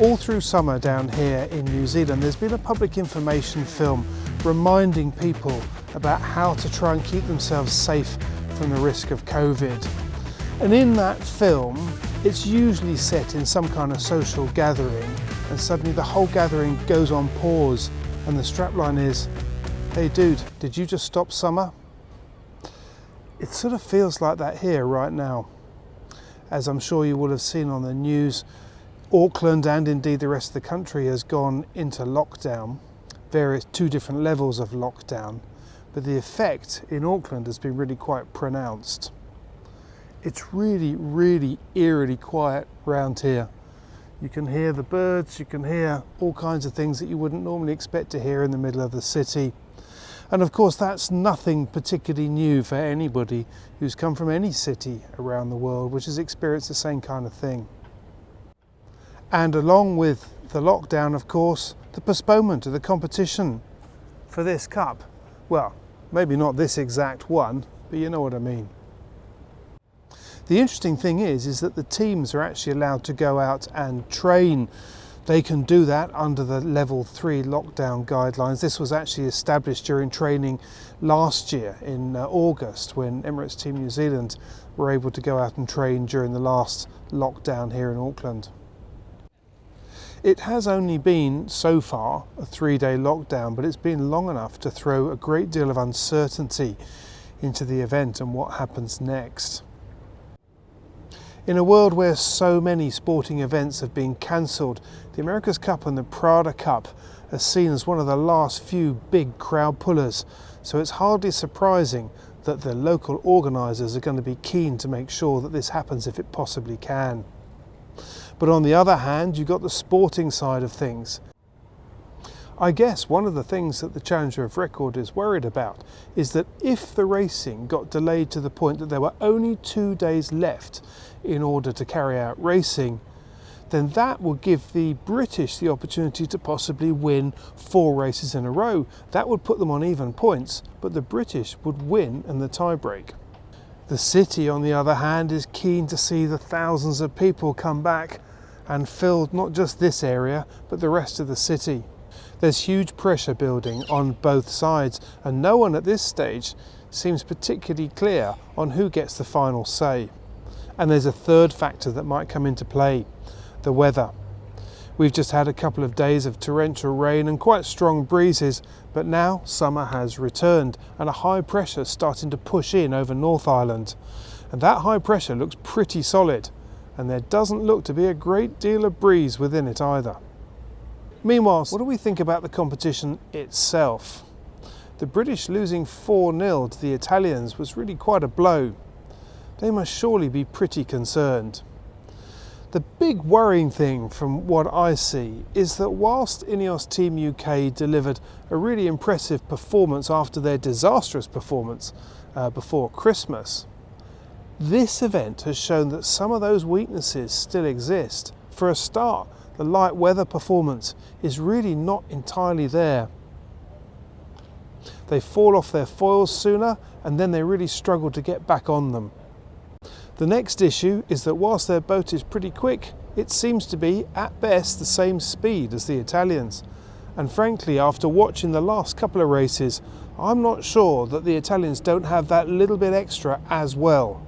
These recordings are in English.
All through summer down here in New Zealand, there's been a public information film reminding people about how to try and keep themselves safe from the risk of COVID. And in that film, it's usually set in some kind of social gathering, and suddenly the whole gathering goes on pause and the strapline is, "Hey dude, did you just stop summer?" It sort of feels like that here right now. As I'm sure you will have seen on the news, Auckland and indeed the rest of the country has gone into lockdown, two different levels of lockdown, but the effect in Auckland has been really quite pronounced. It's really, really eerily quiet round here. You can hear the birds, you can hear all kinds of things that you wouldn't normally expect to hear in the middle of the city. And of course that's nothing particularly new for anybody who's come from any city around the world which has experienced the same kind of thing. And along with the lockdown, of course, the postponement of the competition for this cup. Well, maybe not this exact one, but you know what I mean. The interesting thing is that the teams are actually allowed to go out and train. They can do that under the level 3 lockdown guidelines. This was actually established during training last year in August, when Emirates Team New Zealand were able to go out and train during the last lockdown here in Auckland. It has only been, so far, a 3-day lockdown, but it's been long enough to throw a great deal of uncertainty into the event and what happens next. In a world where so many sporting events have been cancelled, the America's Cup and the Prada Cup are seen as one of the last few big crowd pullers, so it's hardly surprising that the local organisers are going to be keen to make sure that this happens if it possibly can. But on the other hand, you've got the sporting side of things. I guess one of the things that the Challenger of Record is worried about is that if the racing got delayed to the point that there were only 2 days left in order to carry out racing, then that would give the British the opportunity to possibly win 4 races in a row. That would put them on even points, but the British would win in the tiebreak. The city, on the other hand, is keen to see the thousands of people come back and fill not just this area, but the rest of the city. There's huge pressure building on both sides, and no one at this stage seems particularly clear on who gets the final say. And there's a third factor that might come into play: the weather. We've just had a couple of days of torrential rain and quite strong breezes, but now summer has returned and a high pressure starting to push in over North Island. And that high pressure looks pretty solid, and there doesn't look to be a great deal of breeze within it either. Meanwhile, what do we think about the competition itself? The British losing 4-0 to the Italians was really quite a blow. They must surely be pretty concerned. The big worrying thing from what I see is that whilst Ineos Team UK delivered a really impressive performance after their disastrous performance before Christmas, this event has shown that some of those weaknesses still exist. For a start, the light weather performance is really not entirely there. They fall off their foils sooner and then they really struggle to get back on them. The next issue is that whilst their boat is pretty quick, it seems to be at best the same speed as the Italians. And frankly, after watching the last couple of races, I'm not sure that the Italians don't have that little bit extra as well.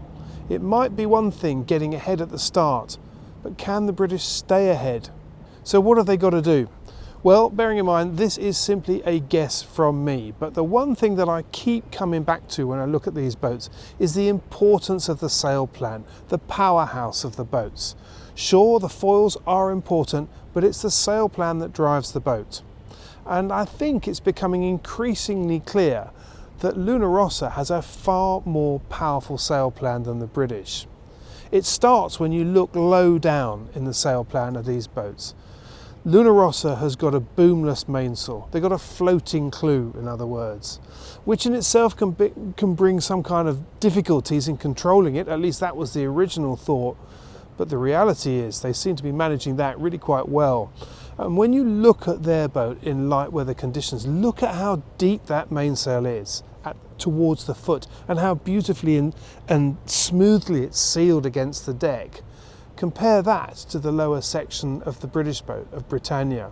It might be one thing getting ahead at the start, but can the British stay ahead? So what have they got to do? Well, bearing in mind this is simply a guess from me, but the one thing that I keep coming back to when I look at these boats is the importance of the sail plan, the powerhouse of the boats. Sure, the foils are important, but it's the sail plan that drives the boat. And I think it's becoming increasingly clear that Luna Rossa has a far more powerful sail plan than the British. It starts when you look low down in the sail plan of these boats. Luna Rossa has got a boomless mainsail. They've got a floating clew, in other words, which in itself can bring some kind of difficulties in controlling it. At least that was the original thought. But the reality is they seem to be managing that really quite well. And when you look at their boat in light weather conditions, look at how deep that mainsail is towards the foot and how beautifully and smoothly it's sealed against the deck. Compare that to the lower section of the British boat, of Britannia.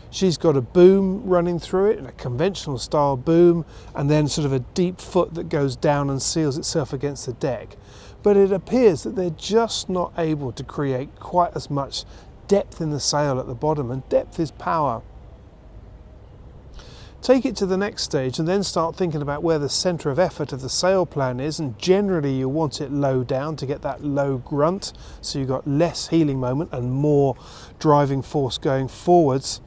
She's got a boom running through it, a conventional style boom, and then sort of a deep foot that goes down and seals itself against the deck. But it appears that they're just not able to create quite as much depth in the sail at the bottom, and depth is power. Take it to the next stage and then start thinking about where the centre of effort of the sail plan is, and generally you want it low down to get that low grunt, so you've got less heeling moment and more driving force going forwards.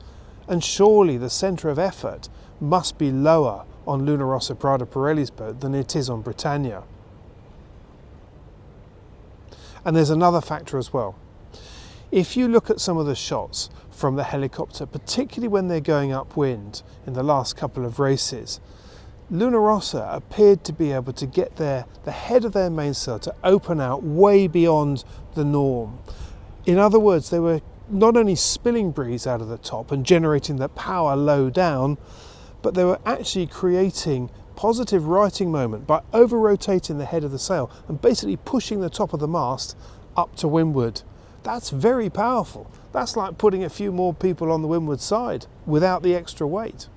And surely the centre of effort must be lower on Luna Rossa Prada Pirelli's boat than it is on Britannia. And there's another factor as well. If you look at some of the shots from the helicopter, particularly when they're going upwind in the last couple of races, Luna Rossa appeared to be able to get the head of their mainsail to open out way beyond the norm. In other words, they were not only spilling breeze out of the top and generating the power low down, but they were actually creating positive righting moment by over-rotating the head of the sail and basically pushing the top of the mast up to windward. That's very powerful. That's like putting a few more people on the windward side without the extra weight.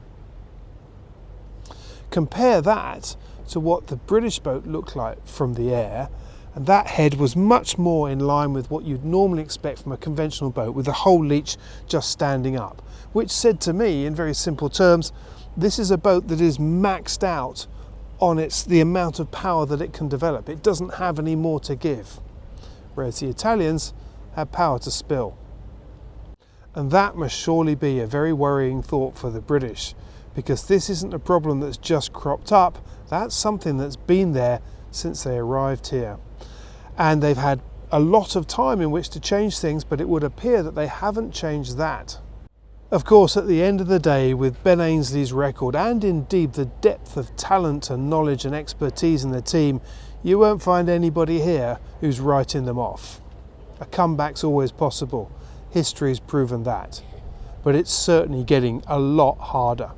Compare that to what the British boat looked like from the air, and that head was much more in line with what you'd normally expect from a conventional boat, with the whole leech just standing up, which said to me in very simple terms, this is a boat that is maxed out on the amount of power that it can develop. It doesn't have any more to give, whereas the Italians had power to spill. And that must surely be a very worrying thought for the British, because this isn't a problem that's just cropped up. That's something that's been there since they arrived here. And they've had a lot of time in which to change things, but it would appear that they haven't changed that. Of course, at the end of the day, with Ben Ainsley's record and indeed the depth of talent and knowledge and expertise in the team, you won't find anybody here who's writing them off. A comeback's always possible. History's proven that. But it's certainly getting a lot harder.